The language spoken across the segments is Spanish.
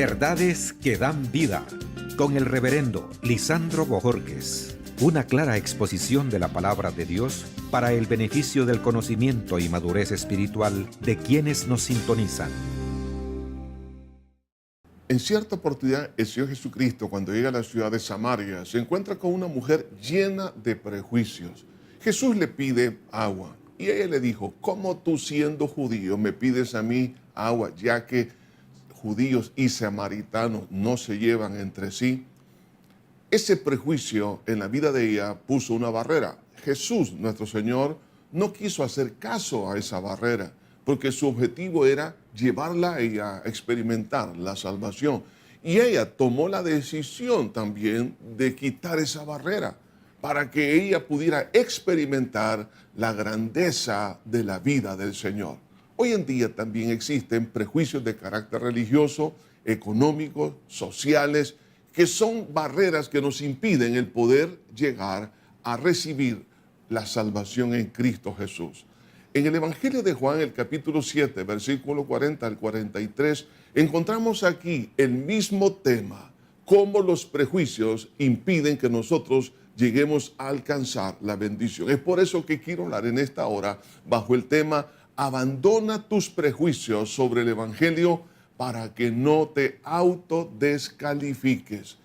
Verdades que dan vida, con el reverendo Lisandro Bojorquez. Una clara exposición de la palabra de Dios para el beneficio del conocimiento y madurez espiritual de quienes nos sintonizan. En cierta oportunidad, el Señor Jesucristo, cuando llega a la ciudad de Samaria, se encuentra con una mujer llena de prejuicios. Jesús le pide agua y ella le dijo: ¿cómo tú, siendo judío, me pides a mí agua, ya que judíos y samaritanos no se llevan entre sí? Ese prejuicio en la vida de ella puso una barrera. Jesús, nuestro Señor, no quiso hacer caso a esa barrera, porque su objetivo era llevarla a ella a experimentar la salvación. Y ella tomó la decisión también de quitar esa barrera para que ella pudiera experimentar la grandeza de la vida del Señor. Hoy en día también existen prejuicios de carácter religioso, económicos, sociales, que son barreras que nos impiden el poder llegar a recibir la salvación en Cristo Jesús. En el Evangelio de Juan, el capítulo 7, versículo 40 al 43, encontramos aquí el mismo tema: cómo los prejuicios impiden que nosotros lleguemos a alcanzar la bendición. Es por eso que quiero hablar en esta hora bajo el tema: abandona tus prejuicios sobre el Evangelio para que no te autodescalifiques.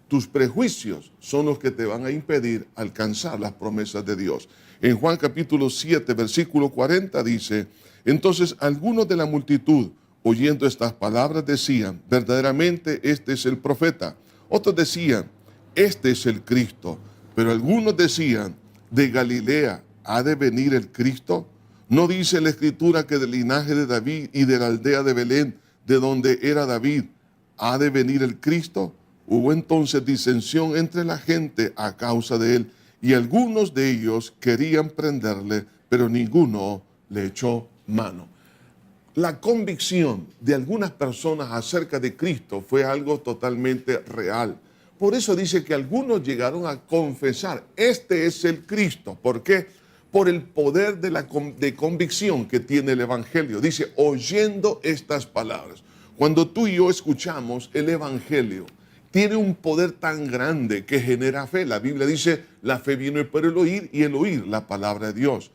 Tus prejuicios son los que te van a impedir alcanzar las promesas de Dios. En Juan capítulo 7, versículo 40 dice: entonces algunos de la multitud, oyendo estas palabras, decían: verdaderamente este es el profeta. Otros decían: este es el Cristo. Pero algunos decían: ¿de Galilea ha de venir el Cristo? ¿No dice la Escritura que del linaje de David y de la aldea de Belén, de donde era David, ha de venir el Cristo? Hubo entonces disensión entre la gente a causa de él, y algunos de ellos querían prenderle, pero ninguno le echó mano. La convicción de algunas personas acerca de Cristo fue algo totalmente real. Por eso dice que algunos llegaron a confesar: este es el Cristo. ¿Por qué? Por el poder de convicción que tiene el Evangelio. Dice: oyendo estas palabras. Cuando tú y yo escuchamos el Evangelio, tiene un poder tan grande que genera fe. La Biblia dice: la fe viene por el oír y el oír la palabra de Dios.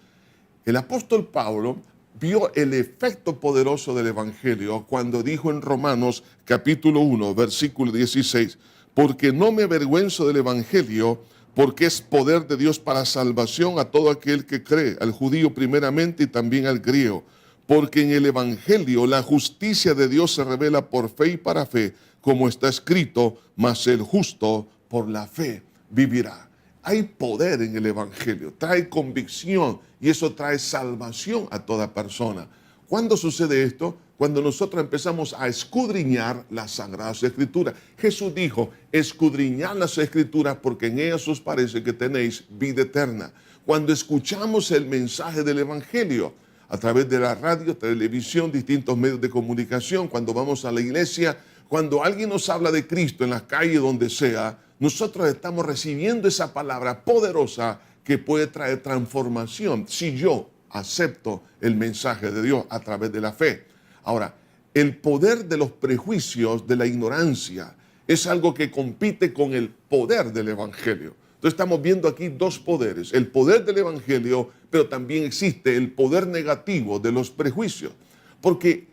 El apóstol Pablo vio el efecto poderoso del Evangelio cuando dijo en Romanos capítulo 1, versículo 16: porque no me avergüenzo del Evangelio, porque es poder de Dios para salvación a todo aquel que cree, al judío primeramente y también al griego. Porque en el Evangelio la justicia de Dios se revela por fe y para fe, como está escrito: mas el justo por la fe vivirá. Hay poder en el Evangelio, trae convicción y eso trae salvación a toda persona. ¿Cuándo sucede esto? Cuando nosotros empezamos a escudriñar las Sagradas Escrituras. Jesús dijo: escudriñad las Escrituras porque en ellas os parece que tenéis vida eterna. Cuando escuchamos el mensaje del Evangelio, a través de la radio, televisión, distintos medios de comunicación, cuando vamos a la iglesia, cuando alguien nos habla de Cristo en la calle, donde sea, nosotros estamos recibiendo esa palabra poderosa que puede traer transformación si yo acepto el mensaje de Dios a través de la fe. Ahora, el poder de los prejuicios, de la ignorancia, es algo que compite con el poder del Evangelio. Entonces estamos viendo aquí dos poderes: el poder del Evangelio, pero también existe el poder negativo de los prejuicios. Porque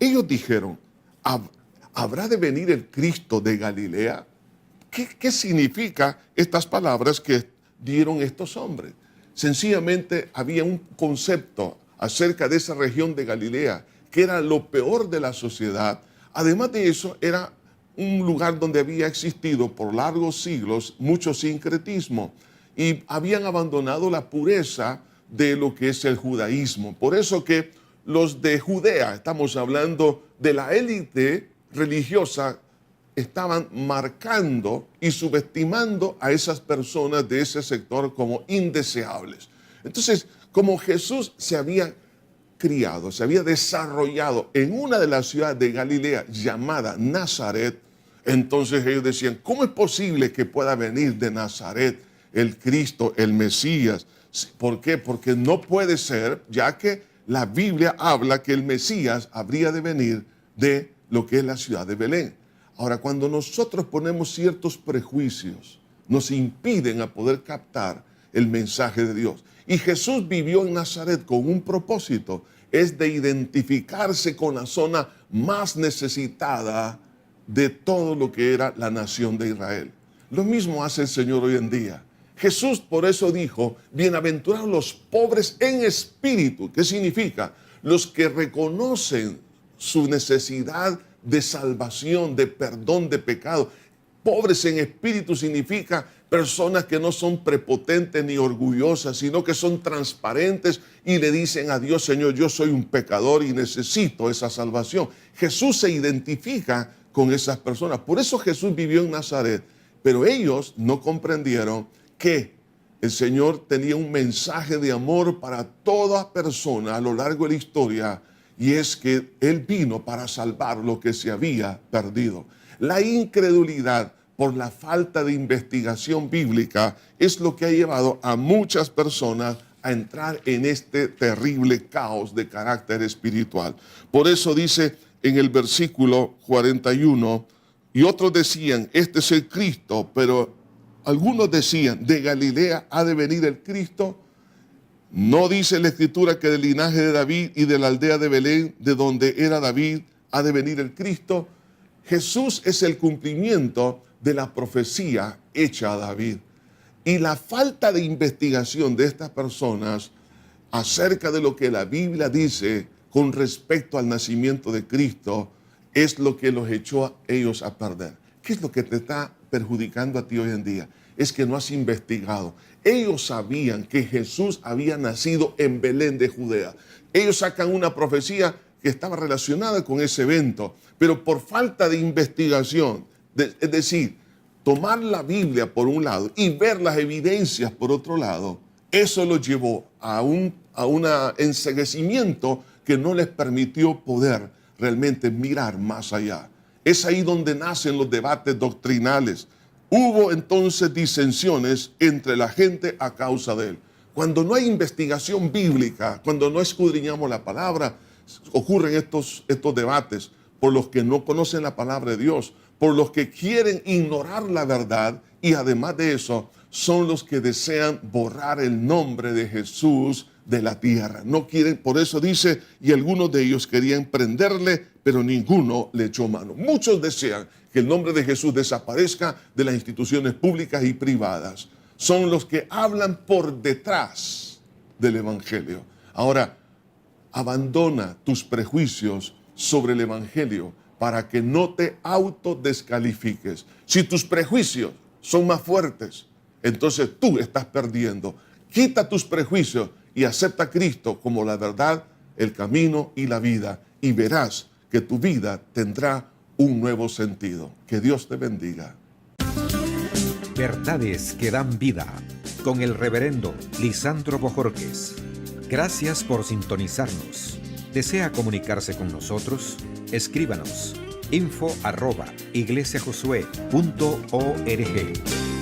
ellos dijeron: ¿habrá de venir el Cristo de Galilea? ¿Qué significa estas palabras que dieron estos hombres? Sencillamente había un concepto acerca de esa región de Galilea que era lo peor de la sociedad. Además de eso, era un lugar donde había existido por largos siglos mucho sincretismo y habían abandonado la pureza de lo que es el judaísmo. Por eso que los de Judea, estamos hablando de la élite religiosa, estaban marcando y subestimando a esas personas de ese sector como indeseables. Entonces, como Jesús se había criado, se había desarrollado en una de las ciudades de Galilea llamada Nazaret, entonces ellos decían: ¿cómo es posible que pueda venir de Nazaret el Cristo, el Mesías? ¿Por qué? Porque no puede ser, ya que la Biblia habla que el Mesías habría de venir de lo que es la ciudad de Belén. Ahora, cuando nosotros ponemos ciertos prejuicios, nos impiden a poder captar el mensaje de Dios. Y Jesús vivió en Nazaret con un propósito, es de identificarse con la zona más necesitada de todo lo que era la nación de Israel. Lo mismo hace el Señor hoy en día. Jesús por eso dijo, bienaventurados los pobres en espíritu. ¿Qué significa? Los que reconocen su necesidad de salvación, de perdón de pecado. Pobres en espíritu significa personas que no son prepotentes ni orgullosas, sino que son transparentes y le dicen a Dios, Señor, yo soy un pecador y necesito esa salvación. Jesús se identifica con esas personas. Por eso Jesús vivió en Nazaret, pero ellos no comprendieron que el Señor tenía un mensaje de amor para toda persona a lo largo de la historia, y es que Él vino para salvar lo que se había perdido. La incredulidad por la falta de investigación bíblica es lo que ha llevado a muchas personas a entrar en este terrible caos de carácter espiritual. Por eso dice en el versículo 41, y otros decían, este es el Cristo, pero algunos decían, ¿de Galilea ha de venir el Cristo? ¿No dice la Escritura que del linaje de David y de la aldea de Belén, de donde era David, ha de venir el Cristo? Jesús es el cumplimiento de la profecía hecha a David. Y la falta de investigación de estas personas acerca de lo que la Biblia dice con respecto al nacimiento de Cristo es lo que los echó a ellos a perder. ¿Qué es lo que te está perjudicando a ti hoy en día? Es que no has investigado. Ellos sabían que Jesús había nacido en Belén de Judea. Ellos sacan una profecía que estaba relacionada con ese evento, pero por falta de investigación, es decir, tomar la Biblia por un lado y ver las evidencias por otro lado, eso los llevó a un enceguecimiento que no les permitió poder realmente mirar más allá. Es ahí donde nacen los debates doctrinales. Hubo entonces disensiones entre la gente a causa de él. Cuando no hay investigación bíblica, cuando no escudriñamos la palabra, ocurren estos debates por los que no conocen la palabra de Dios, por los que quieren ignorar la verdad, y además de eso, son los que desean borrar el nombre de Jesús de la tierra. No quieren, por eso dice, y algunos de ellos querían prenderle, pero ninguno le echó mano. Muchos desean que el nombre de Jesús desaparezca de las instituciones públicas y privadas. Son los que hablan por detrás del Evangelio. Ahora, abandona tus prejuicios sobre el Evangelio para que no te autodescalifiques. Si tus prejuicios son más fuertes, entonces tú estás perdiendo. Quita tus prejuicios y acepta a Cristo como la verdad, el camino y la vida, y verás que tu vida tendrá un nuevo sentido. Que Dios te bendiga. Verdades que dan vida, con el reverendo Lisandro Bojorquez. Gracias por sintonizarnos. ¿Desea comunicarse con nosotros? Escríbanos info@iglesiajosué.org.